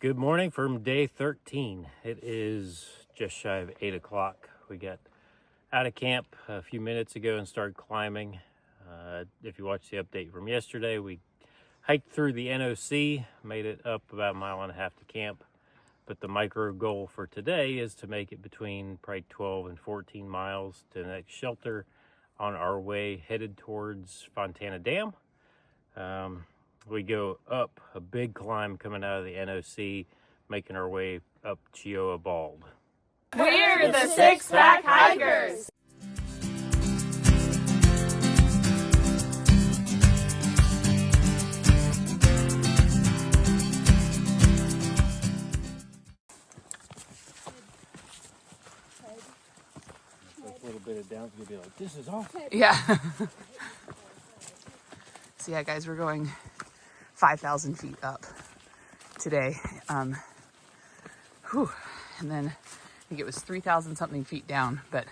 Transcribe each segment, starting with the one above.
Good morning from day 13. It is just shy of 8 o'clock. We got out of camp a few minutes ago and started climbing. If you watched the update from yesterday, we hiked through the NOC, made it up about 1.5 miles to camp. But the micro goal for today is to make it between probably 12 and 14 miles to the next shelter on our way headed towards Fontana Dam. We go up a big climb coming out of the NOC, making our way up Cheoah Bald. We're the Six Pack Hikers! A little bit of down, you'll be like, this is awesome. Yeah. So yeah, guys, we're going 5,000 feet up today. And then I think it was 3,000 something feet down, but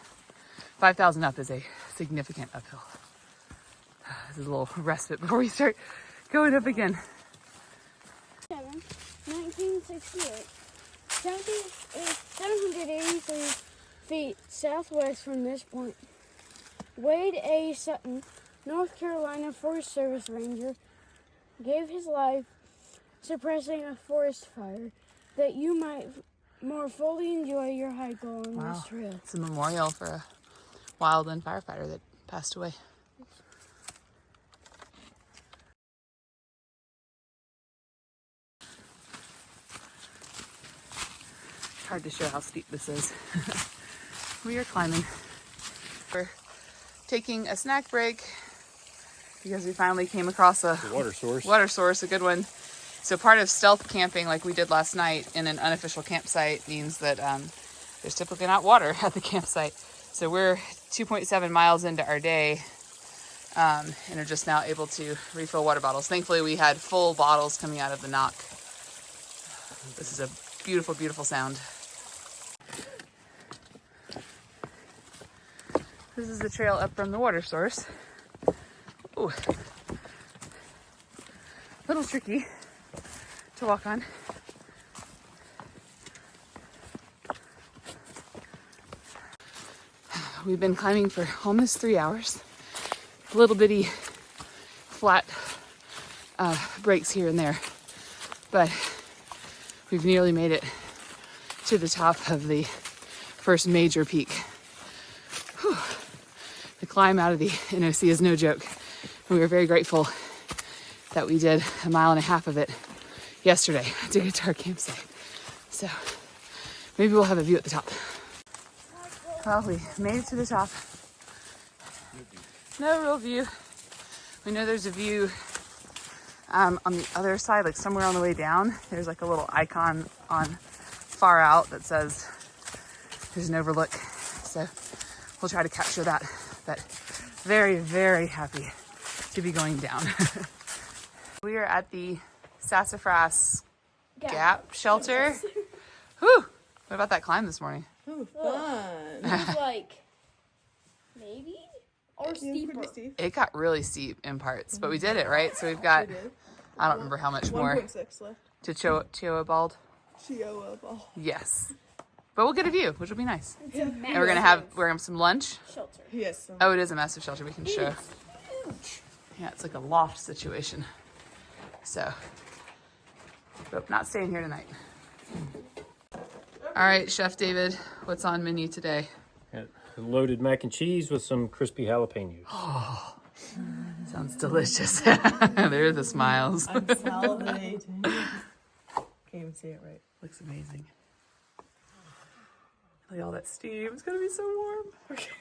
5,000 up is a significant uphill. This is a little respite before we start going up again. 1968. 783 feet southwest from this point. Wade A. Sutton, North Carolina Forest Service Ranger, gave his life suppressing a forest fire that you might more fully enjoy your hike along this trail. It's a memorial for a wildland firefighter that passed away. It's hard to show how steep this is. We are climbing. We're taking a snack break because we finally came across a Water source, a good one. So part of stealth camping like we did last night in an unofficial campsite means that there's typically not water at the campsite. So we're 2.7 miles into our day and are just now able to refill water bottles. Thankfully we had full bottles coming out of the NOC. This is a beautiful, beautiful sound. This is the trail up from the water source. Ooh. A little tricky to walk on. We've been climbing for almost 3 hours. Little bitty flat breaks here and there, but we've nearly made it to the top of the first major peak. Whew. The climb out of the NOC is no joke. We were very grateful that we did 1.5 miles of it yesterday to get to our campsite. So maybe we'll have a view at the top. Well, we made it to the top. No real view. We know there's a view on the other side, like somewhere on the way down. There's like a little icon on far out that says there's an overlook. So we'll try to capture that. But very, very happy to be going down. We are at the Sassafras Gap shelter. Whew! What about that climb this morning? Oh, fun. It was like, maybe? Or steeper. It got really steep in parts, but we did it, right? So we've got, I don't remember how much more 1.6 left. to Cheoah Bald. Cheoah Bald. Yes. But we'll get a view, which will be nice. It's a And we're gonna have some lunch. shelter. Yes. Oh, it is a massive shelter we can show. Yeah, it's like a loft situation. So, but not staying here tonight. All right, Chef David, what's on menu today? Loaded mac and cheese with some crispy jalapenos. Oh, sounds delicious. There are the smiles. I'm salivating. Can't even see it right. Looks amazing. Look at all that steam. It's gonna be so warm. Okay.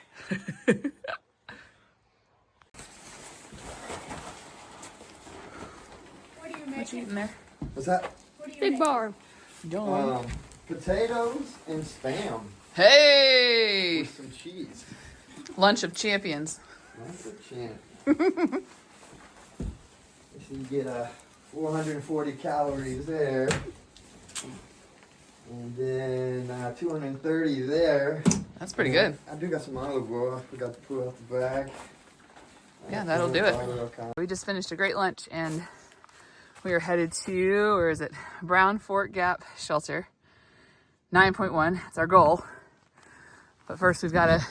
What are you What you making? eating there? What's that? Big bar. Potatoes and Spam Hey! with some cheese. Lunch of champions. That's a chant. So you get 440 calories there. And then 230 there. That's pretty good. I do got some olive oil. I forgot to pull out the bag. Yeah, that'll do it. We just finished a great lunch and We are headed to, where is it? Brown Fork Gap Shelter. 9.1, it's our goal. But first we've got to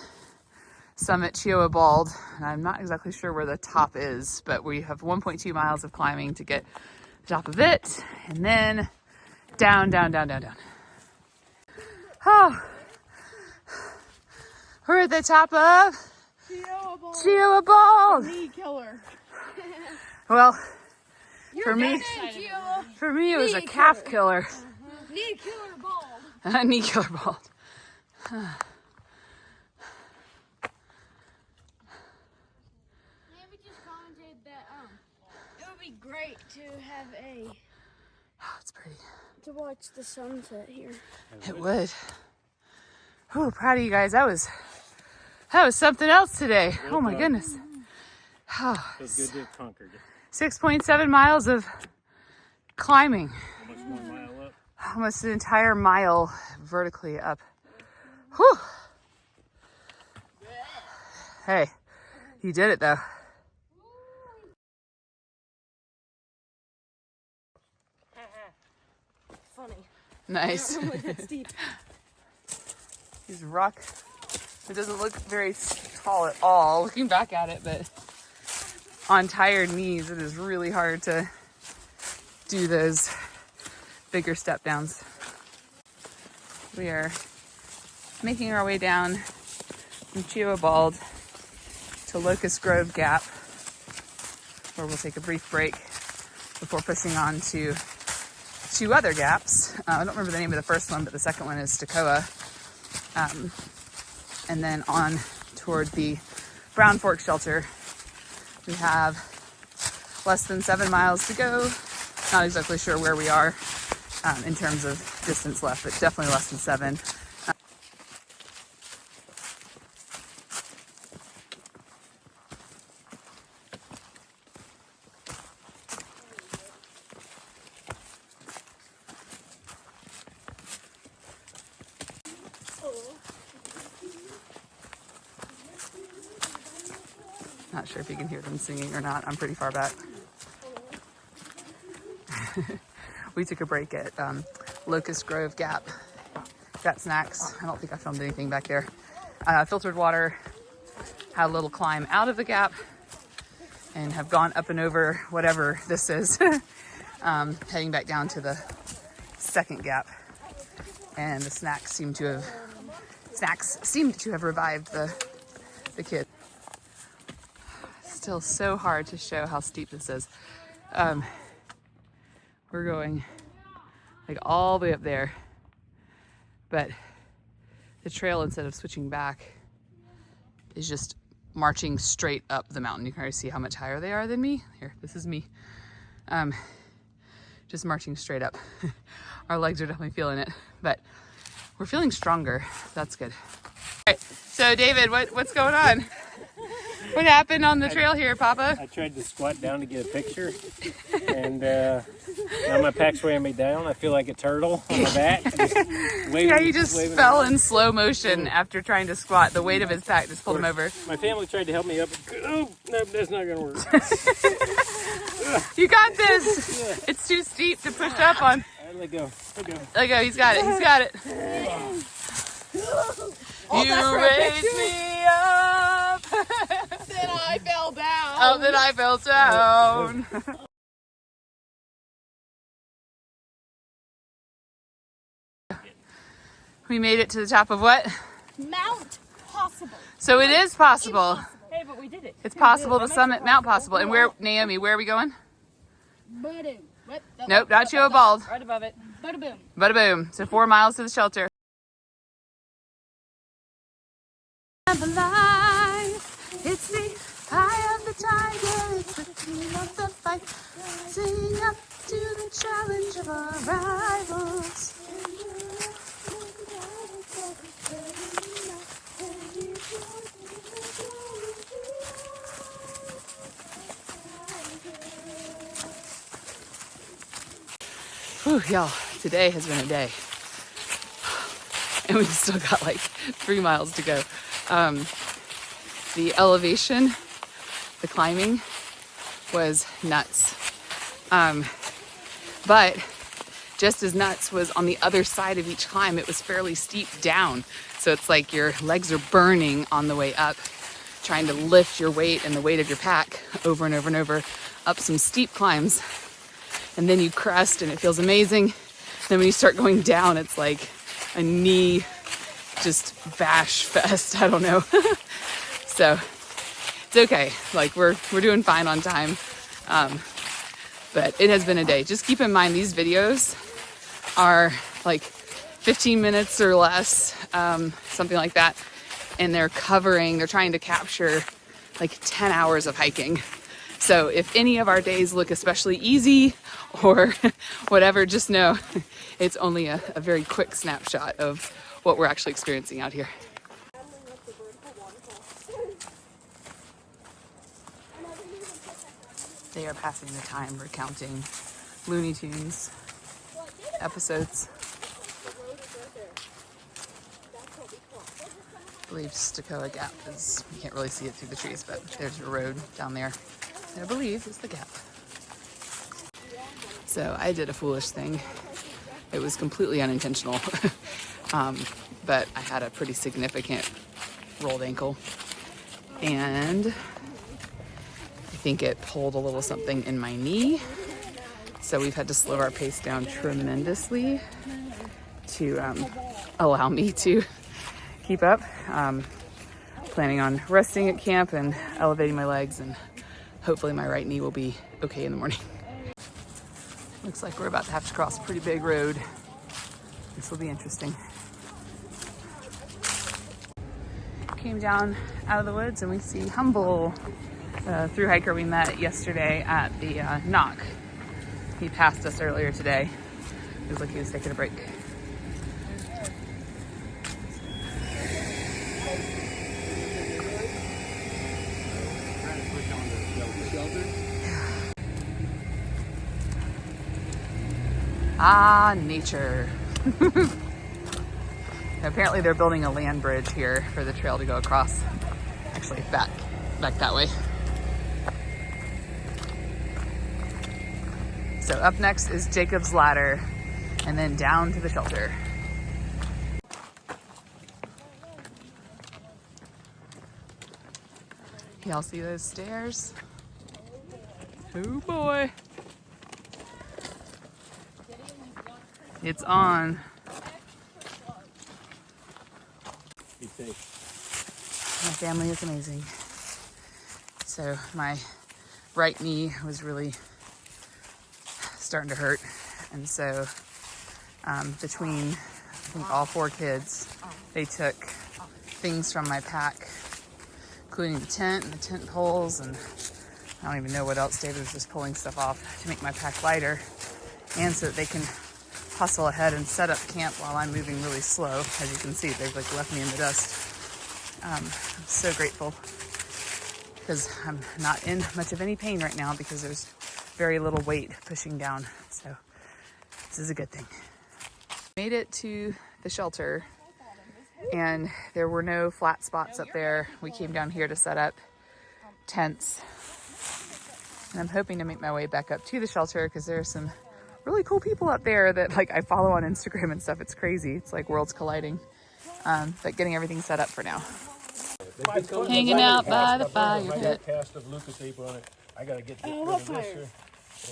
summit Cheoah Bald. And I'm not exactly sure where the top is, but we have 1.2 miles of climbing to get the top of it. And then down, down, down, down, down. Oh, we're at the top of Cheoah Bald. Knee killer. Well, You're for me, Cheoah. for me it was a calf killer. Knee killer bald. A knee killer bald. Maybe just commented that it would be great to have Oh, it's pretty. to watch the sunset here. It would. Oh, proud of you guys. That was something else today. Oh my goodness. Oh, Feels good to have conquered it. 6.7 miles of climbing. Almost 1 mile up. Almost an entire mile vertically up. Whew. Hey, you did it though. Funny. Nice. Steep. These rock. It doesn't look very tall at all looking back at it, but on tired knees, it is really hard to do those bigger step downs. We are making our way down from Cheoah Bald to Locust Grove Gap, where we'll take a brief break before pushing on to 2 other gaps. I don't remember the name of the first one, but the second one is Cheoah. And then on toward the Brown Fork Shelter. We have less than 7 miles to go. Not exactly sure where we are in terms of distance left, but definitely less than 7. Not sure if you can hear them singing or not. I'm pretty far back. We took a break at Locust Grove Gap. Got snacks. I don't think I filmed anything back there. Filtered water. Had a little climb out of the gap and have gone up and over whatever this is. Heading back down to the second gap. And the snacks seemed to have revived the kid. Still so hard to show how steep this is. We're going like all the way up there, but the trail, instead of switching back, is just marching straight up the mountain. You can already see how much higher they are than me. Here, this is me. Just marching straight up. Our legs are definitely feeling it, but we're feeling stronger. That's good. All right, so David, what's going on? What happened on the trail here, Papa? I tried to squat down to get a picture, and now my pack's weighing me down. I feel like a turtle on my back. Yeah, he just fell in slow motion after trying to squat. The weight of his pack just pulled him over. My family tried to help me up. Oh, no, that's not going to work. You got this. Yeah. It's too steep to push up on. All right, let go. Let go. He's got it. He's got it. You raised me up. Then I fell down. Oh, then I fell down. We made it to the top of what? Mount Possible. So it is possible. Hey, but we did it. It's possible to summit Mount Possible. And where, Naomi, where are we going? Ba-doom. Nope, not Cheoah Bald. Right above it. Bada boom. Bada boom. So 4 miles to the shelter. The life, it's the eye of the tiger, it's the theme of the fight. Sing up to the challenge of our rivals. Whew, y'all, today has been a day. And we've still got like 3 miles to go. The elevation, the climbing was nuts. But just as nuts was on the other side of each climb, it was fairly steep down. So it's like your legs are burning on the way up, trying to lift your weight and the weight of your pack over and over and over up some steep climbs. And then you crest and it feels amazing. Then when you start going down, it's like a knee just bash fest. I don't know. So it's okay. Like we're doing fine on time. But it has been a day. Just keep in mind these videos are like 15 minutes or less, something like that. And they're trying to capture like 10 hours of hiking. So if any of our days look especially easy or whatever, just know it's only a very quick snapshot of what we're actually experiencing out here. They are passing the time recounting Looney Tunes episodes. I believe Cheoah Gap is, you can't really see it through the trees, but there's a road down there that I believe is the Gap. So I did a foolish thing. It was completely unintentional, but I had a pretty significant rolled ankle, and I think it pulled a little something in my knee. So we've had to slow our pace down tremendously to allow me to keep up. Planning on resting at camp and elevating my legs, and hopefully my right knee will be okay in the morning. Looks like we're about to have to cross a pretty big road. This will be interesting. Came down out of the woods and we see Humble, the thru hiker we met yesterday at the NOC. He passed us earlier today. It was like he was taking a break. Ah, nature. Apparently they're building a land bridge here for the trail to go across. Actually, back that way. So up next is Jacob's Ladder, and then down to the shelter. Y'all see those stairs? Oh boy. It's on. My family is amazing. So my right knee was really starting to hurt. And so between, I think, all 4 kids, they took things from my pack, including the tent and the tent poles, and I don't even know what else. David was just pulling stuff off to make my pack lighter, and so that they can hustle ahead and set up camp while I'm moving really slow. As you can see, they've like left me in the dust. I'm so grateful because I'm not in much of any pain right now because there's very little weight pushing down. So this is a good thing. Made it to the shelter and there were no flat spots up there. We came down here to set up tents. And I'm hoping to make my way back up to the shelter because there's some really cool people up there that like I follow on Instagram and stuff. It's crazy. It's like worlds colliding. But getting everything set up for now. Hanging out by the fire pit.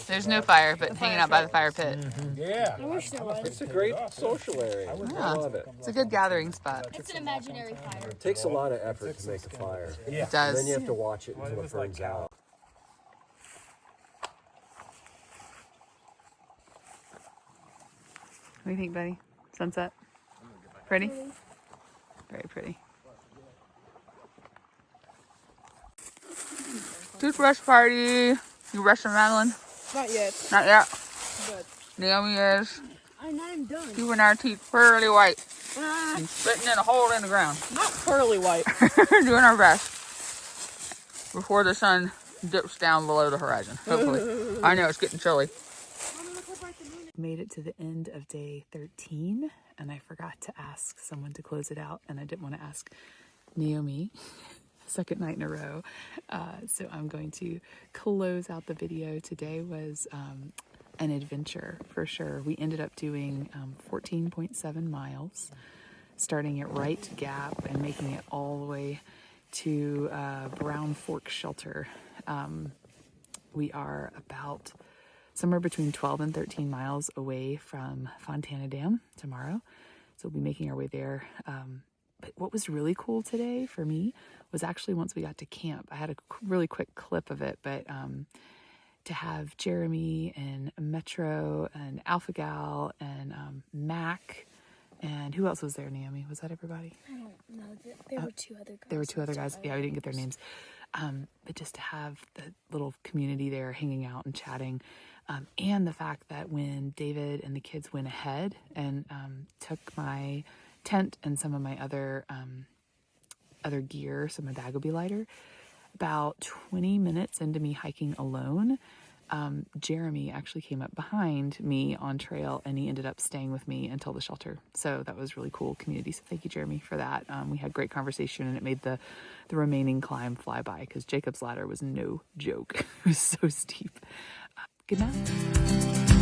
There's no fire, but hanging out by the fire pit. Yeah, I wish there was. it's a great social area. I love it. It's a good gathering spot. It's an imaginary fire. It takes a lot of effort to make a fire. It And does. then you have to watch it until it burns out. What do you think, buddy? Sunset? Pretty? Very pretty. Toothbrush party. You brushing, Madeline? Not yet. Not yet. But Naomi is. I'm done. Keeping our teeth pearly white. And spitting in a hole in the ground. not pearly white. Doing our best. Before the sun dips down below the horizon, hopefully. I know it's getting chilly. Made it to the end of day 13, and I forgot to ask someone to close it out, and I didn't want to ask Naomi second night in a row. So I'm going to close out the video. Today was an adventure for sure. We ended up doing 14.7 miles, starting at Wright Gap and making it all the way to Brown Fork Shelter. We are about somewhere between 12 and 13 miles away from Fontana Dam tomorrow. So we'll be making our way there. But what was really cool today for me was actually once we got to camp, I had a really quick clip of it, but to have Jeremy and Metro and Alpha Gal and Mac and who else was there, Naomi? Was that everybody? I don't know. There were two other guys. There were two other guys. Yeah, we didn't get their names. But just to have the little community there hanging out and chatting. And the fact that when David and the kids went ahead and took my tent and some of my other gear, so my bag will be lighter, about 20 minutes into me hiking alone, Jeremy actually came up behind me on trail and he ended up staying with me until the shelter. So that was really cool community. So thank you, Jeremy, for that. We had great conversation and it made the remaining climb fly by because Jacob's ladder was no joke. It was so steep. Good night.